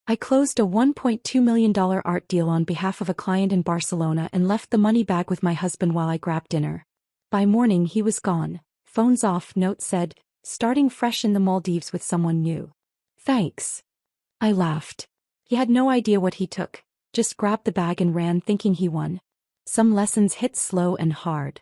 I closed a $1.2 million art deal on behalf of a client in Barcelona and left the money bag with my husband while I grabbed dinner. By morning he was gone. Phones off, note said, starting fresh in the Maldives with someone new. Thanks. I laughed. He had no idea what he took, just grabbed the bag and ran thinking he won. Some lessons hit slow and hard.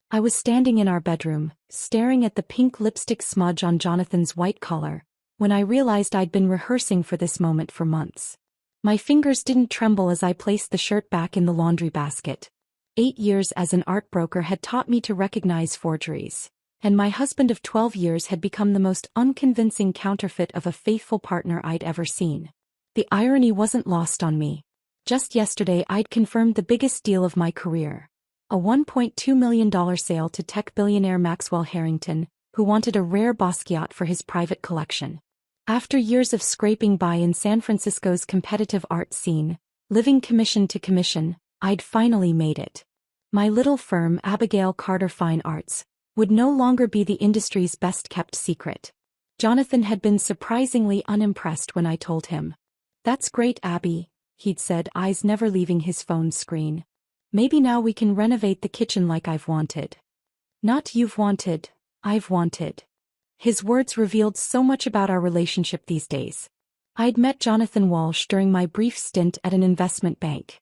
I was standing in our bedroom, staring at the pink lipstick smudge on Jonathan's white collar, when I realized I'd been rehearsing for this moment for months. My fingers didn't tremble as I placed the shirt back in the laundry basket. 8 years as an art broker had taught me to recognize forgeries, and my husband of 12 years had become the most unconvincing counterfeit of a faithful partner I'd ever seen. The irony wasn't lost on me. Just yesterday I'd confirmed the biggest deal of my career. A $1.2 million sale to tech billionaire Maxwell Harrington, who wanted a rare Basquiat for his private collection. After years of scraping by in San Francisco's competitive art scene, living commission to commission, I'd finally made it. My little firm, Abigail Carter Fine Arts, would no longer be the industry's best-kept secret. Jonathan had been surprisingly unimpressed when I told him. "That's great, Abby," he'd said, eyes never leaving his phone screen. "Maybe now we can renovate the kitchen like I've wanted." Not "you've wanted, I've wanted." His words revealed so much about our relationship these days. I'd met Jonathan Walsh during my brief stint at an investment bank.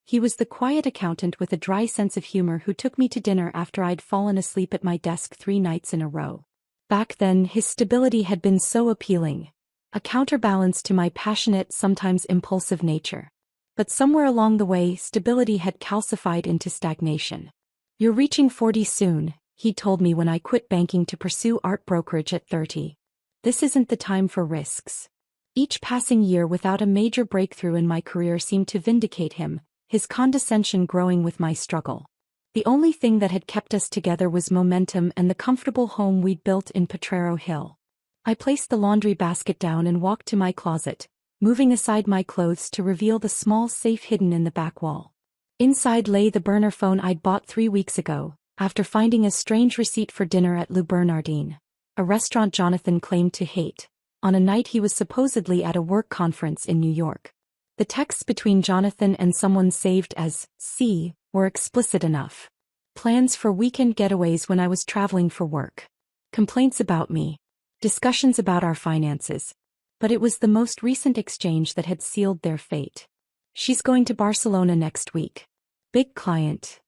He was the quiet accountant with a dry sense of humor who took me to dinner after I'd fallen asleep at my desk 3 nights in a row. Back then, his stability had been so appealing, a counterbalance to my passionate, sometimes impulsive nature. But somewhere along the way, stability had calcified into stagnation. "You're reaching 40 soon," he told me when I quit banking to pursue art brokerage at 30. "This isn't the time for risks." Each passing year without a major breakthrough in my career seemed to vindicate him, his condescension growing with my struggle. The only thing that had kept us together was momentum and the comfortable home we'd built in Potrero Hill. I placed the laundry basket down and walked to my closet, moving aside my clothes to reveal the small safe hidden in the back wall. Inside lay the burner phone I'd bought 3 weeks ago, after finding a strange receipt for dinner at Le Bernardin, a restaurant Jonathan claimed to hate, on a night he was supposedly at a work conference in New York. The texts between Jonathan and someone saved as C were explicit enough. Plans for weekend getaways when I was traveling for work. Complaints about me. Discussions about our finances. But it was the most recent exchange that had sealed their fate. "She's going to Barcelona next week. Big client.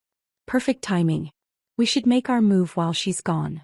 Perfect timing. We should make our move while she's gone."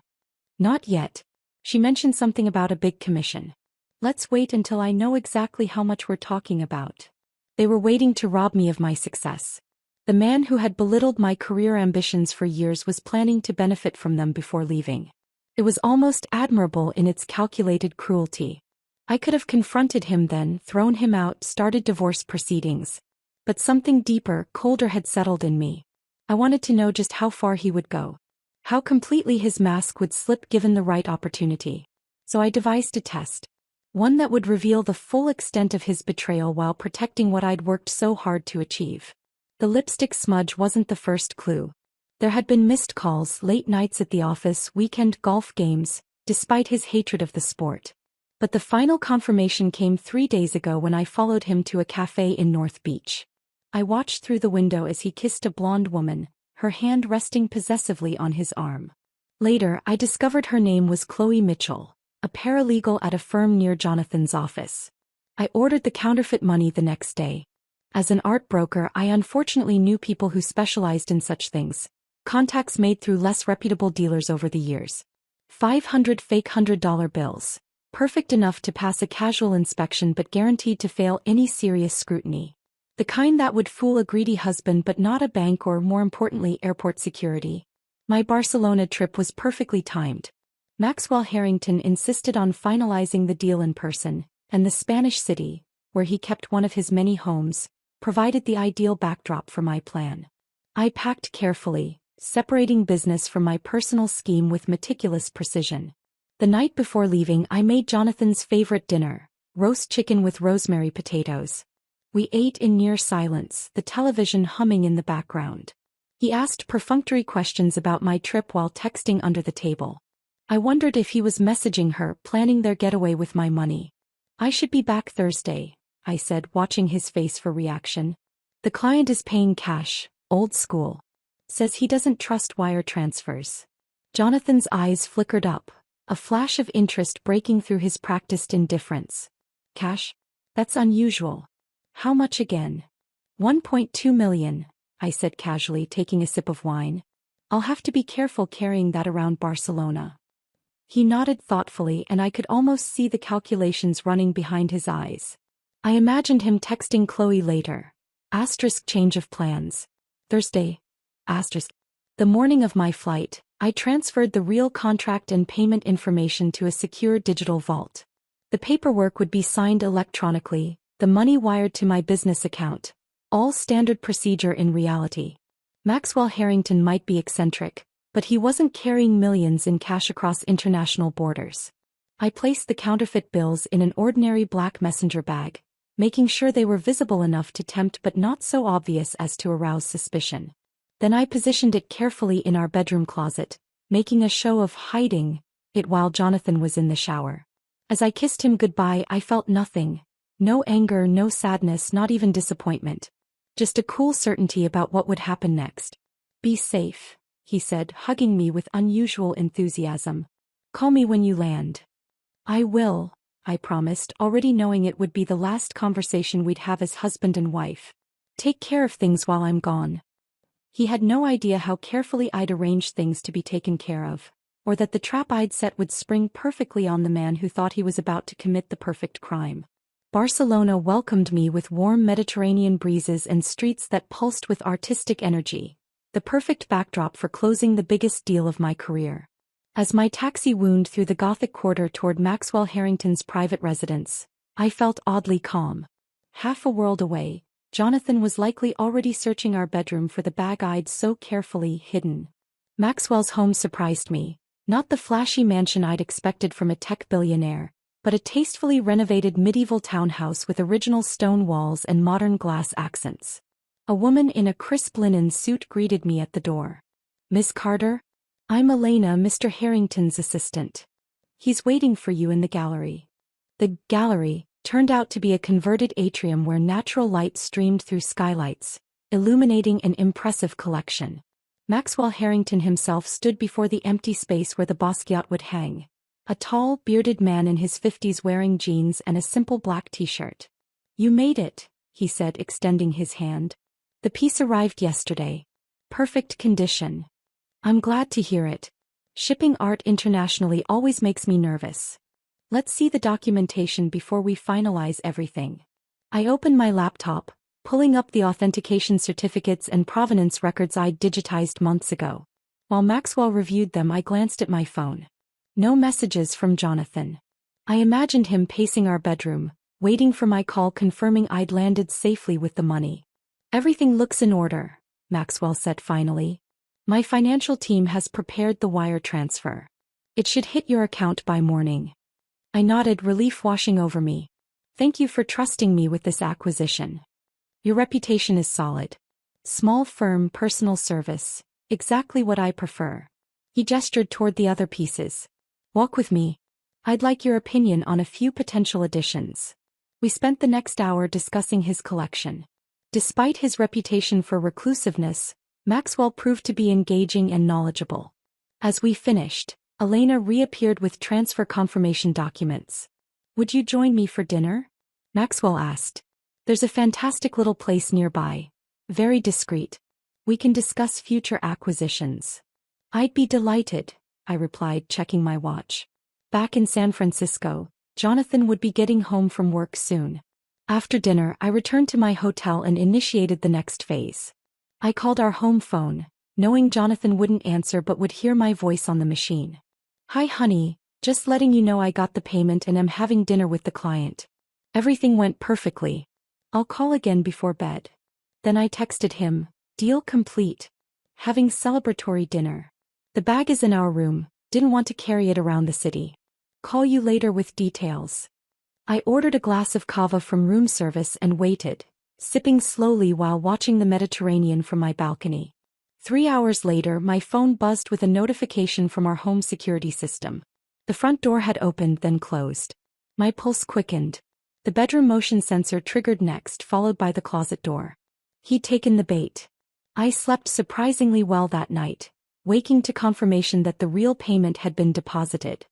"Not yet. She mentioned something about a big commission. Let's wait until I know exactly how much we're talking about." They were waiting to rob me of my success. The man who had belittled my career ambitions for years was planning to benefit from them before leaving. It was almost admirable in its calculated cruelty. I could have confronted him then, thrown him out, started divorce proceedings. But something deeper, colder had settled in me. I wanted to know just how far he would go. How completely his mask would slip given the right opportunity. So I devised a test. One that would reveal the full extent of his betrayal while protecting what I'd worked so hard to achieve. The lipstick smudge wasn't the first clue. There had been missed calls, late nights at the office, weekend golf games, despite his hatred of the sport. But the final confirmation came 3 days ago when I followed him to a cafe in North Beach. I watched through the window as he kissed a blonde woman, her hand resting possessively on his arm. Later, I discovered her name was Chloe Mitchell, a paralegal at a firm near Jonathan's office. I ordered the counterfeit money the next day. As an art broker, I unfortunately knew people who specialized in such things. Contacts made through less reputable dealers over the years. 500 fake $100 bills. Perfect enough to pass a casual inspection but guaranteed to fail any serious scrutiny. The kind that would fool a greedy husband but not a bank or, more importantly, airport security. My Barcelona trip was perfectly timed. Maxwell Harrington insisted on finalizing the deal in person, and the Spanish city, where he kept one of his many homes, provided the ideal backdrop for my plan. I packed carefully, separating business from my personal scheme with meticulous precision. The night before leaving, I made Jonathan's favorite dinner, roast chicken with rosemary potatoes. We ate in near silence, the television humming in the background. He asked perfunctory questions about my trip while texting under the table. I wondered if he was messaging her, planning their getaway with my money. I should be back Thursday, I said, watching his face for reaction. The client is paying cash, old school. Says he doesn't trust wire transfers. Jonathan's eyes flickered up, a flash of interest breaking through his practiced indifference. Cash? That's unusual. How much again? 1.2 million, I said casually, taking a sip of wine. I'll have to be careful carrying that around Barcelona. He nodded thoughtfully, and I could almost see the calculations running behind his eyes. I imagined him texting Chloe later. Change of plans. Thursday. The morning of my flight, I transferred the real contract and payment information to a secure digital vault. The paperwork would be signed electronically, the money wired to my business account. All standard procedure in reality. Maxwell Harrington might be eccentric, but he wasn't carrying millions in cash across international borders. I placed the counterfeit bills in an ordinary black messenger bag, making sure they were visible enough to tempt but not so obvious as to arouse suspicion. Then I positioned it carefully in our bedroom closet, making a show of hiding it while Jonathan was in the shower. As I kissed him goodbye, I felt nothing. No anger, no sadness, not even disappointment. Just a cool certainty about what would happen next. Be safe, he said, hugging me with unusual enthusiasm. Call me when you land. I will, I promised, already knowing it would be the last conversation we'd have as husband and wife. Take care of things while I'm gone. He had no idea how carefully I'd arranged things to be taken care of, or that the trap I'd set would spring perfectly on the man who thought he was about to commit the perfect crime. Barcelona welcomed me with warm Mediterranean breezes and streets that pulsed with artistic energy, the perfect backdrop for closing the biggest deal of my career. As my taxi wound through the Gothic quarter toward Maxwell Harrington's private residence, I felt oddly calm. Half a world away, Jonathan was likely already searching our bedroom for the bag I'd so carefully hidden. Maxwell's home surprised me, not the flashy mansion I'd expected from a tech billionaire, but a tastefully renovated medieval townhouse with original stone walls and modern glass accents. A woman in a crisp linen suit greeted me at the door. Miss Carter? I'm Elena, Mr. Harrington's assistant. He's waiting for you in the gallery. The gallery turned out to be a converted atrium where natural light streamed through skylights, illuminating an impressive collection. Maxwell Harrington himself stood before the empty space where the Basquiat would hang. A tall, bearded man in his 50s wearing jeans and a simple black t-shirt. You made it, he said, extending his hand. The piece arrived yesterday. Perfect condition. I'm glad to hear it. Shipping art internationally always makes me nervous. Let's see the documentation before we finalize everything. I opened my laptop, pulling up the authentication certificates and provenance records I'd digitized months ago. While Maxwell reviewed them, I glanced at my phone. No messages from Jonathan. I imagined him pacing our bedroom, waiting for my call confirming I'd landed safely with the money. Everything looks in order, Maxwell said finally. My financial team has prepared the wire transfer. It should hit your account by morning. I nodded, relief washing over me. Thank you for trusting me with this acquisition. Your reputation is solid. Small firm, personal service. Exactly what I prefer. He gestured toward the other pieces. Walk with me. I'd like your opinion on a few potential additions. We spent the next hour discussing his collection. Despite his reputation for reclusiveness, Maxwell proved to be engaging and knowledgeable. As we finished, Elena reappeared with transfer confirmation documents. Would you join me for dinner? Maxwell asked. There's a fantastic little place nearby. Very discreet. We can discuss future acquisitions. I'd be delighted, I replied, checking my watch. Back in San Francisco, Jonathan would be getting home from work soon. After dinner, I returned to my hotel and initiated the next phase. I called our home phone, knowing Jonathan wouldn't answer but would hear my voice on the machine. Hi honey, just letting you know I got the payment and am having dinner with the client. Everything went perfectly. I'll call again before bed. Then I texted him, deal complete. Having celebratory dinner. The bag is in our room, didn't want to carry it around the city. Call you later with details. I ordered a glass of cava from room service and waited, sipping slowly while watching the Mediterranean from my balcony. 3 hours later, my phone buzzed with a notification from our home security system. The front door had opened then closed. My pulse quickened. The bedroom motion sensor triggered next, followed by the closet door. He'd taken the bait. I slept surprisingly well that night, waking to confirmation that the real payment had been deposited.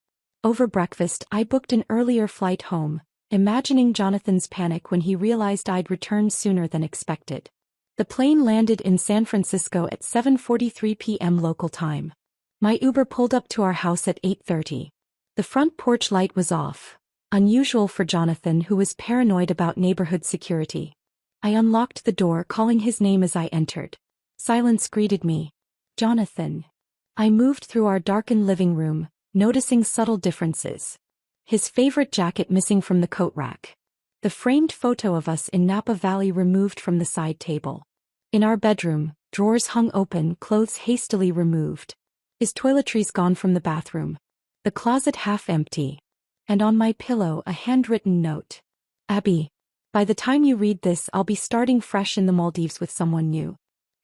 Over breakfast, I booked an earlier flight home, imagining Jonathan's panic when he realized I'd returned sooner than expected. The plane landed in San Francisco at 7:43 p.m. local time. My Uber pulled up to our house at 8:30. The front porch light was off, unusual for Jonathan, who was paranoid about neighborhood security. I unlocked the door, calling his name as I entered. Silence greeted me. Jonathan. I moved through our darkened living room, noticing subtle differences. His favorite jacket missing from the coat rack. The framed photo of us in Napa Valley removed from the side table. In our bedroom, drawers hung open, clothes hastily removed. His toiletries gone from the bathroom. The closet half empty. And on my pillow a handwritten note. Abby. By the time you read this, I'll be starting fresh in the Maldives with someone new.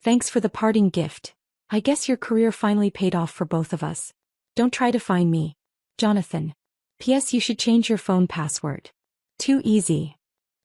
Thanks for the parting gift. I guess your career finally paid off for both of us. Don't try to find me. Jonathan. P.S. You should change your phone password. Too easy.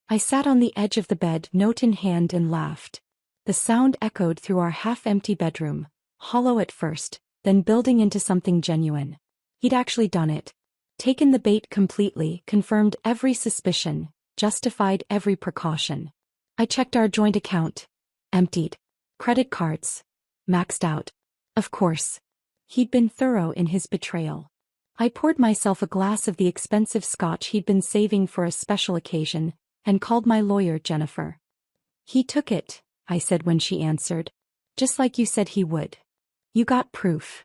I sat on the edge of the bed, note in hand, and laughed. The sound echoed through our half-empty bedroom, hollow at first, then building into something genuine. He'd actually done it. Taken the bait completely, confirmed every suspicion, justified every precaution. I checked our joint account. Emptied. Credit cards. Maxed out. Of course. He'd been thorough in his betrayal. I poured myself a glass of the expensive scotch he'd been saving for a special occasion, and called my lawyer, Jennifer. He took it, I said when she answered. Just like you said he would. You got proof.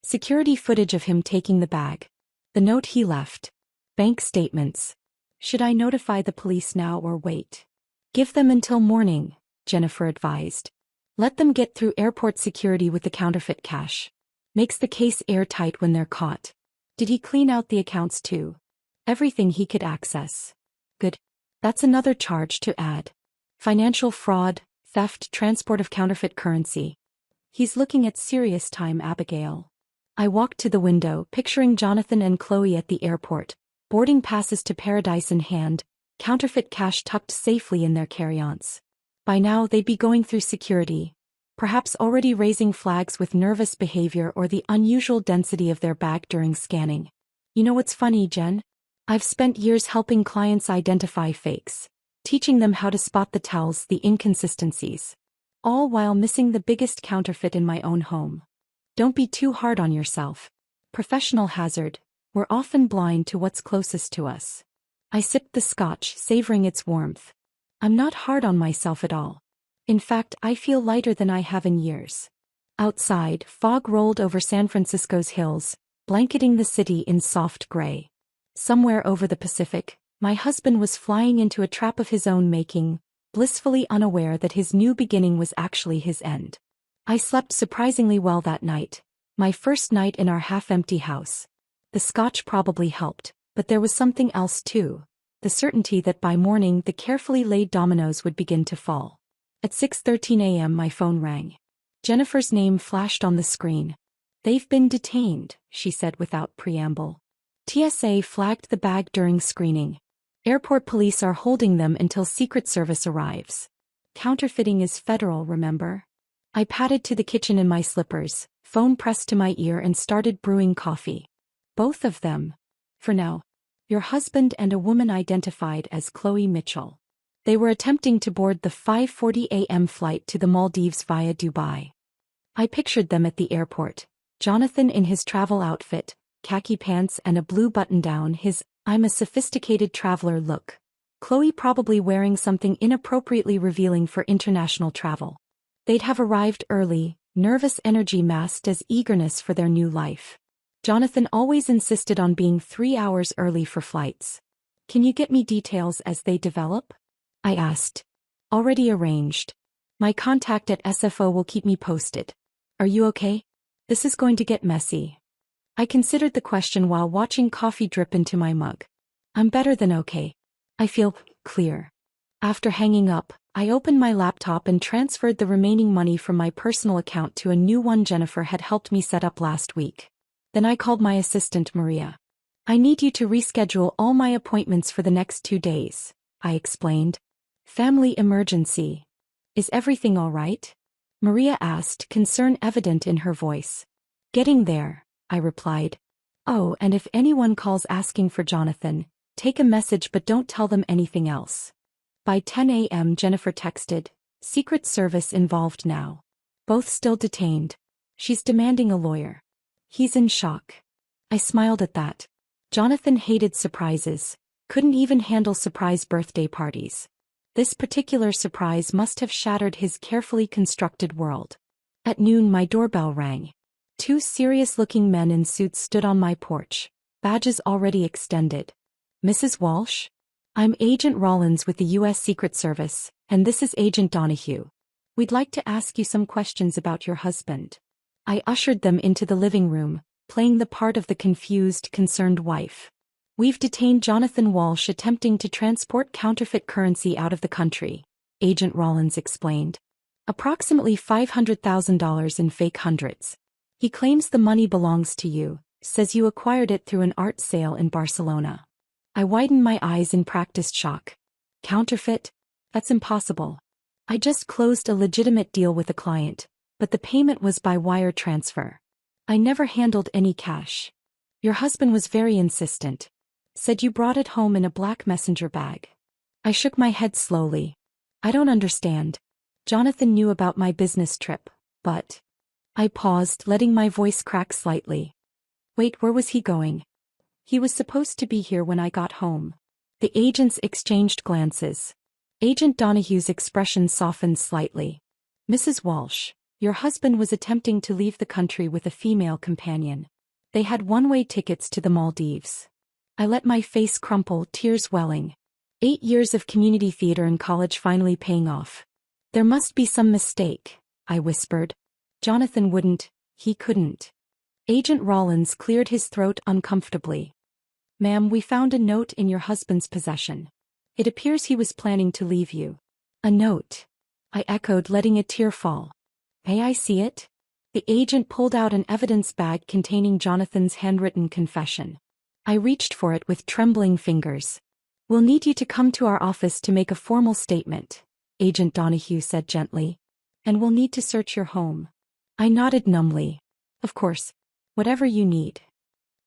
Security footage of him taking the bag. The note he left. Bank statements. Should I notify the police now or wait? Give them until morning, Jennifer advised. Let them get through airport security with the counterfeit cash. Makes the case airtight when they're caught. Did he clean out the accounts too? Everything he could access. Good. That's another charge to add. Financial fraud, theft, transport of counterfeit currency. He's looking at serious time, Abigail. I walked to the window, picturing Jonathan and Chloe at the airport, boarding passes to paradise in hand, counterfeit cash tucked safely in their carry-ons. By now they'd be going through security, perhaps already raising flags with nervous behavior or the unusual density of their bag during scanning. You know what's funny, Jen? I've spent years helping clients identify fakes, teaching them how to spot the tells, the inconsistencies. All while missing the biggest counterfeit in my own home. Don't be too hard on yourself. Professional hazard. We're often blind to what's closest to us. I sipped the scotch, savoring its warmth. I'm not hard on myself at all. In fact, I feel lighter than I have in years. Outside, fog rolled over San Francisco's hills, blanketing the city in soft gray. Somewhere over the Pacific, my husband was flying into a trap of his own making, blissfully unaware that his new beginning was actually his end. I slept surprisingly well that night, my first night in our half-empty house. The scotch probably helped, but there was something else too, the certainty that by morning the carefully laid dominoes would begin to fall. At 6:13 a.m. my phone rang. Jennifer's name flashed on the screen. They've been detained, she said without preamble. TSA flagged the bag during screening. Airport police are holding them until Secret Service arrives. Counterfeiting is federal, remember? I padded to the kitchen in my slippers, phone pressed to my ear, and started brewing coffee. Both of them. For now. Your husband and a woman identified as Chloe Mitchell. They were attempting to board the 5:40 a.m. flight to the Maldives via Dubai. I pictured them at the airport. Jonathan in his travel outfit, khaki pants and a blue button-down, his "I'm a sophisticated traveler" look. Chloe probably wearing something inappropriately revealing for international travel. They'd have arrived early, nervous energy masked as eagerness for their new life. Jonathan always insisted on being 3 hours early for flights. Can you get me details as they develop? I asked. Already arranged. My contact at SFO will keep me posted. Are you okay? This is going to get messy. I considered the question while watching coffee drip into my mug. I'm better than okay. I feel clear. After hanging up, I opened my laptop and transferred the remaining money from my personal account to a new one Jennifer had helped me set up last week. Then I called my assistant Maria. I need you to reschedule all my appointments for the next 2 days, I explained. Family emergency. Is everything all right? Maria asked, concern evident in her voice. Getting there, I replied. Oh, and if anyone calls asking for Jonathan, take a message but don't tell them anything else. By 10 a.m. Jennifer texted, Secret Service involved now. Both still detained. She's demanding a lawyer. He's in shock. I smiled at that. Jonathan hated surprises, couldn't even handle surprise birthday parties. This particular surprise must have shattered his carefully constructed world. At noon my doorbell rang. 2 serious-looking men in suits stood on my porch, badges already extended. Mrs. Walsh? I'm Agent Rollins with the U.S. Secret Service, and this is Agent Donahue. We'd like to ask you some questions about your husband. I ushered them into the living room, playing the part of the confused, concerned wife. We've detained Jonathan Walsh attempting to transport counterfeit currency out of the country, Agent Rollins explained. Approximately $500,000 in fake hundreds. He claims the money belongs to you, says you acquired it through an art sale in Barcelona. I widened my eyes in practiced shock. Counterfeit? That's impossible. I just closed a legitimate deal with a client, but the payment was by wire transfer. I never handled any cash. Your husband was very insistent. Said you brought it home in a black messenger bag. I shook my head slowly. I don't understand. Jonathan knew about my business trip, but... I paused, letting my voice crack slightly. Wait, where was he going? He was supposed to be here when I got home. The agents exchanged glances. Agent Donahue's expression softened slightly. Mrs. Walsh, your husband was attempting to leave the country with a female companion. They had one-way tickets to the Maldives. I let my face crumple, tears welling. 8 years of community theater and college finally paying off. There must be some mistake, I whispered. Jonathan wouldn't, he couldn't. Agent Rollins cleared his throat uncomfortably. Ma'am, we found a note in your husband's possession. It appears he was planning to leave you. A note. I echoed, letting a tear fall. May I see it? The agent pulled out an evidence bag containing Jonathan's handwritten confession. I reached for it with trembling fingers. We'll need you to come to our office to make a formal statement, Agent Donahue said gently. And we'll need to search your home. I nodded numbly. Of course. Whatever you need.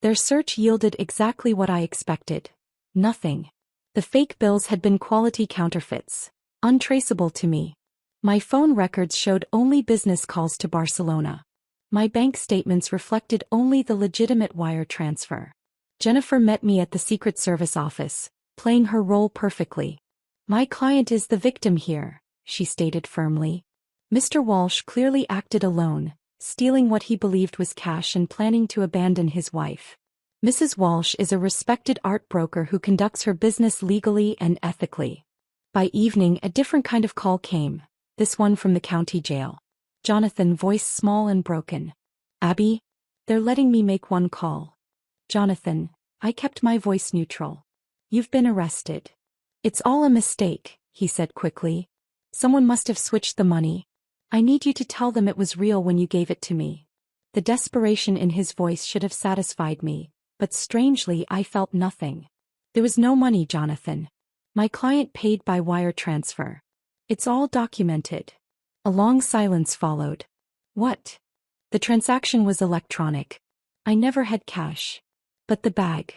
Their search yielded exactly what I expected. Nothing. The fake bills had been quality counterfeits, untraceable to me. My phone records showed only business calls to Barcelona. My bank statements reflected only the legitimate wire transfer. Jennifer met me at the Secret Service office, playing her role perfectly. My client is the victim here, she stated firmly. Mr. Walsh clearly acted alone, stealing what he believed was cash and planning to abandon his wife. Mrs. Walsh is a respected art broker who conducts her business legally and ethically. By evening, a different kind of call came, this one from the county jail. Jonathan, voice small and broken. Abby? They're letting me make one call. Jonathan, I kept my voice neutral. You've been arrested. It's all a mistake, he said quickly. Someone must have switched the money. I need you to tell them it was real when you gave it to me. The desperation in his voice should have satisfied me, but strangely I felt nothing. There was no money, Jonathan. My client paid by wire transfer. It's all documented. A long silence followed. What? The transaction was electronic. I never had cash. But the bag.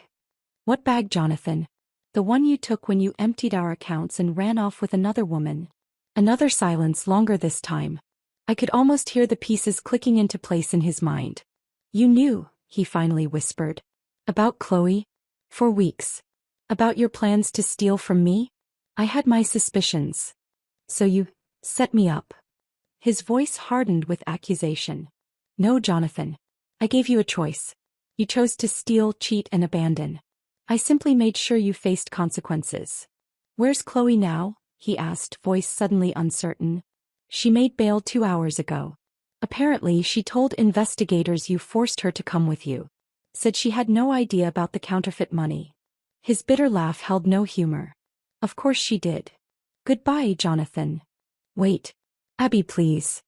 What bag, Jonathan? The one you took when you emptied our accounts and ran off with another woman. Another silence, longer this time. I could almost hear the pieces clicking into place in his mind. You knew, he finally whispered. About Chloe? For weeks. About your plans to steal from me? I had my suspicions. So you set me up. His voice hardened with accusation. No, Jonathan. I gave you a choice. You chose to steal, cheat, and abandon. I simply made sure you faced consequences. Where's Chloe now? He asked, voice suddenly uncertain. She made bail 2 hours ago. Apparently, she told investigators you forced her to come with you. Said she had no idea about the counterfeit money. His bitter laugh held no humor. Of course she did. Goodbye, Jonathan. Wait. Abby, please.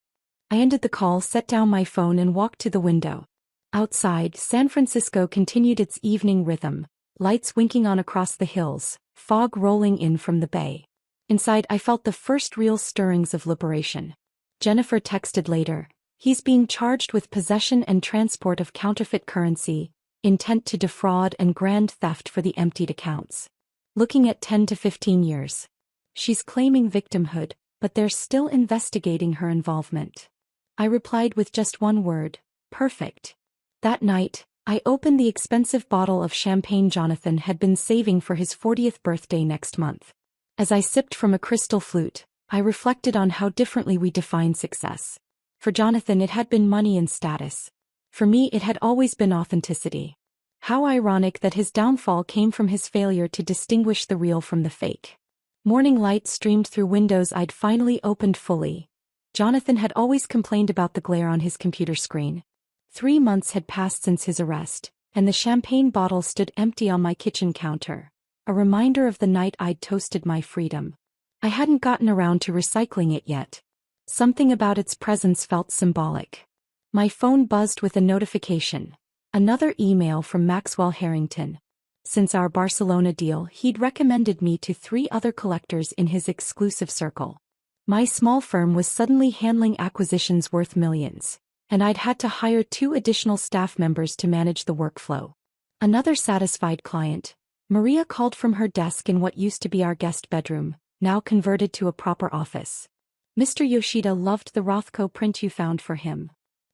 I ended the call, set down my phone and walked to the window. Outside, San Francisco continued its evening rhythm, lights winking on across the hills, fog rolling in from the bay. Inside, I felt the first real stirrings of liberation. Jennifer texted later, "He's being charged with possession and transport of counterfeit currency, intent to defraud and grand theft for the emptied accounts. Looking at 10 to 15 years. She's claiming victimhood, but they're still investigating her involvement." I replied with just one word, "Perfect." That night, I opened the expensive bottle of champagne Jonathan had been saving for his 40th birthday next month. As I sipped from a crystal flute, I reflected on how differently we define success. For Jonathan it had been money and status. For me it had always been authenticity. How ironic that his downfall came from his failure to distinguish the real from the fake. Morning light streamed through windows I'd finally opened fully. Jonathan had always complained about the glare on his computer screen. 3 months had passed since his arrest, and the champagne bottle stood empty on my kitchen counter, a reminder of the night I'd toasted my freedom. I hadn't gotten around to recycling it yet. Something about its presence felt symbolic. My phone buzzed with a notification. Another email from Maxwell Harrington. Since our Barcelona deal, he'd recommended me to 3 other collectors in his exclusive circle. My small firm was suddenly handling acquisitions worth millions, and I'd had to hire 2 additional staff members to manage the workflow. Another satisfied client, Maria, called from her desk in what used to be our guest bedroom, now converted to a proper office. "Mr. Yoshida loved the Rothko print you found for him."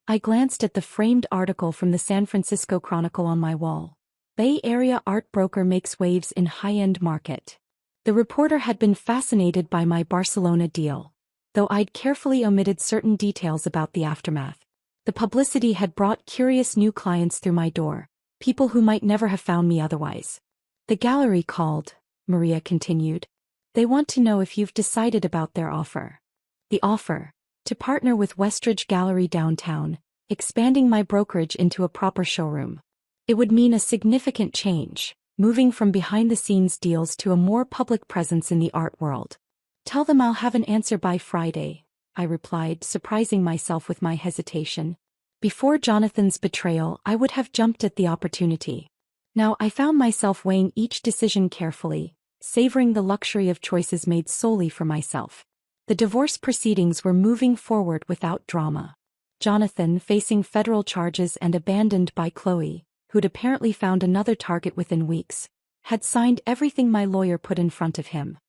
I glanced at the framed article from the San Francisco Chronicle on my wall. "Bay Area art broker makes waves in high-end market." The reporter had been fascinated by my Barcelona deal, though I'd carefully omitted certain details about the aftermath. The publicity had brought curious new clients through my door, people who might never have found me otherwise. "The gallery called," Maria continued. "They want to know if you've decided about their offer." The offer? To partner with Westridge Gallery downtown, expanding my brokerage into a proper showroom. It would mean a significant change, moving from behind-the-scenes deals to a more public presence in the art world. "Tell them I'll have an answer by Friday," I replied, surprising myself with my hesitation. Before Jonathan's betrayal, I would have jumped at the opportunity. Now I found myself weighing each decision carefully, savoring the luxury of choices made solely for myself. The divorce proceedings were moving forward without drama. Jonathan, facing federal charges and abandoned by Chloe, who'd apparently found another target within weeks, had signed everything my lawyer put in front of him.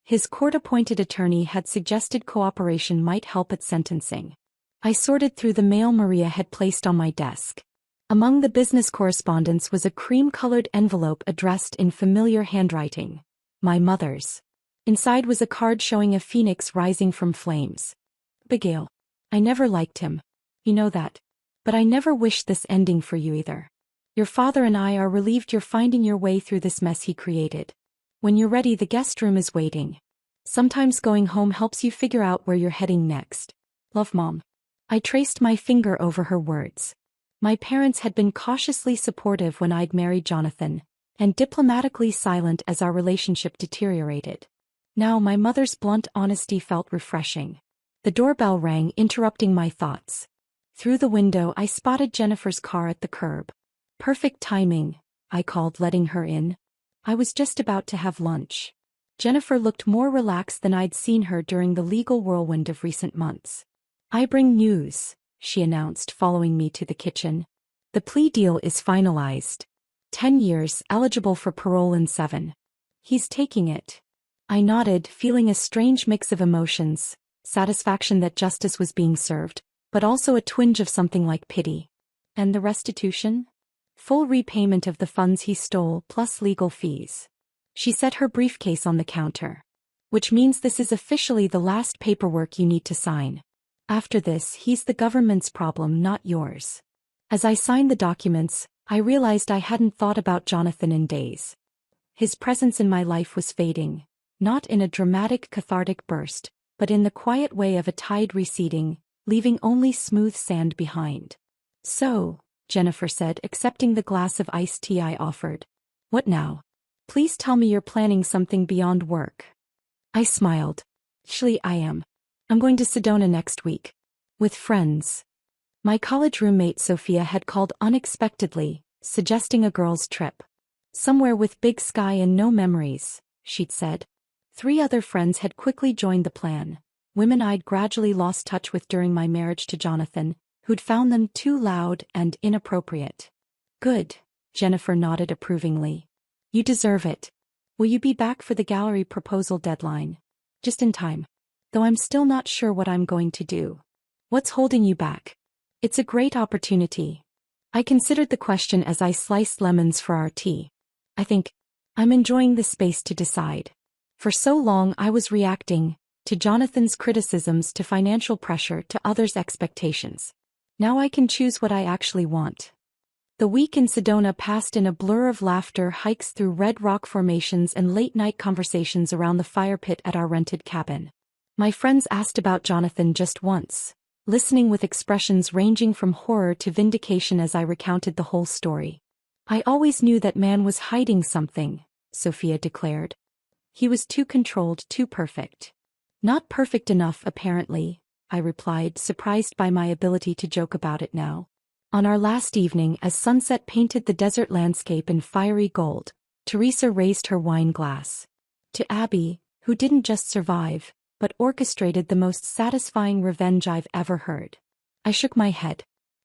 His court-appointed attorney had suggested cooperation might help at sentencing. I sorted through the mail Maria had placed on my desk. Among the business correspondence was a cream-colored envelope addressed in familiar handwriting. My mother's. Inside was a card showing a phoenix rising from flames. "Abigail. I never liked him. You know that. But I never wished this ending for you either. Your father and I are relieved you're finding your way through this mess he created. When you're ready, the guest room is waiting. Sometimes going home helps you figure out where you're heading next. Love, Mom." I traced my finger over her words. My parents had been cautiously supportive when I'd married Jonathan, and diplomatically silent as our relationship deteriorated. Now my mother's blunt honesty felt refreshing. The doorbell rang, interrupting my thoughts. Through the window I spotted Jennifer's car at the curb. "Perfect timing," I called, letting her in. I was just about to have lunch. Jennifer looked more relaxed than I'd seen her during the legal whirlwind of recent months. "I bring news," she announced, following me to the kitchen. "The plea deal is finalized. 10 years, eligible for parole in 7. He's taking it." I nodded, feeling a strange mix of emotions, satisfaction that justice was being served, but also a twinge of something like pity. "And the restitution?" "Full repayment of the funds he stole, plus legal fees." She set her briefcase on the counter. "Which means this is officially the last paperwork you need to sign. After this, he's the government's problem, not yours." As I signed the documents, I realized I hadn't thought about Jonathan in days. His presence in my life was fading, not in a dramatic cathartic burst, but in the quiet way of a tide receding, leaving only smooth sand behind. "So," Jennifer said, accepting the glass of iced tea I offered. "What now? Please tell me you're planning something beyond work." I smiled. "Actually, I am. I'm going to Sedona next week. With friends." My college roommate Sophia had called unexpectedly, suggesting a girls' trip. Somewhere with big sky and no memories, she'd said. 3 other friends had quickly joined the plan. Women I'd gradually lost touch with during my marriage to Jonathan, who'd found them too loud and inappropriate. Good, Jennifer nodded approvingly. You deserve it. Will you be back for the gallery proposal deadline? Just in time. Though I'm still not sure what I'm going to do. What's holding you back? It's a great opportunity. I considered the question as I sliced lemons for our tea. I think I'm enjoying the space to decide. For so long I was reacting to Jonathan's criticisms, to financial pressure, to others' expectations. Now I can choose what I actually want. The week in Sedona passed in a blur of laughter, hikes through red rock formations, and late-night conversations around the fire pit at our rented cabin. My friends asked about Jonathan just once, listening with expressions ranging from horror to vindication as I recounted the whole story. I always knew that man was hiding something, Sophia declared. He was too controlled, too perfect. Not perfect enough, apparently, I replied, surprised by my ability to joke about it now. On our last evening, as sunset painted the desert landscape in fiery gold, Teresa raised her wine glass. To Abby, who didn't just survive, but orchestrated the most satisfying revenge I've ever heard. I shook my head.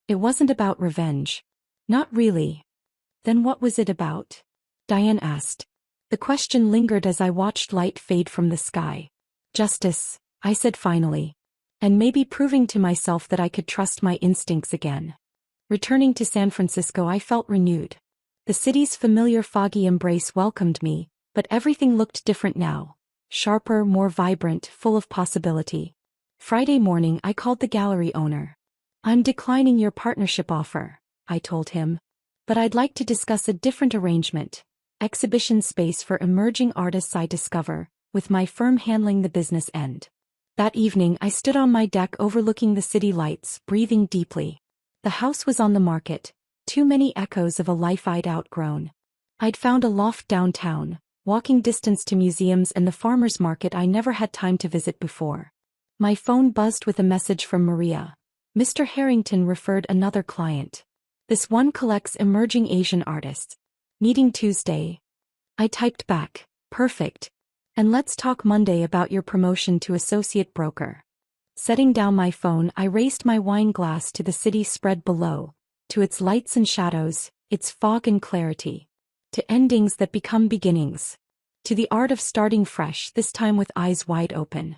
It wasn't about revenge. Not really. Then what was it about? Diane asked. The question lingered as I watched light fade from the sky. Justice, I said finally. And maybe proving to myself that I could trust my instincts again. Returning to San Francisco, I felt renewed. The city's familiar foggy embrace welcomed me, but everything looked different now. Sharper, more vibrant, full of possibility. Friday morning I called the gallery owner. I'm declining your partnership offer, I told him. But I'd like to discuss a different arrangement. Exhibition space for emerging artists I discover, with my firm handling the business end. That evening I stood on my deck overlooking the city lights, breathing deeply. The house was on the market, too many echoes of a life I'd outgrown. I'd found a loft downtown, walking distance to museums and the farmers market I never had time to visit before. My phone buzzed with a message from Maria. Mr. Harrington referred another client. This one collects emerging Asian artists. Meeting Tuesday. I typed back, perfect. And let's talk Monday about your promotion to associate broker. Setting down my phone, I raised my wine glass to the city spread below, to its lights and shadows, its fog and clarity. To endings that become beginnings. To the art of starting fresh, this time with eyes wide open.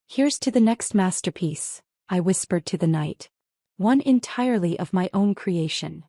Here's to the next masterpiece, I whispered to the night. One entirely of my own creation.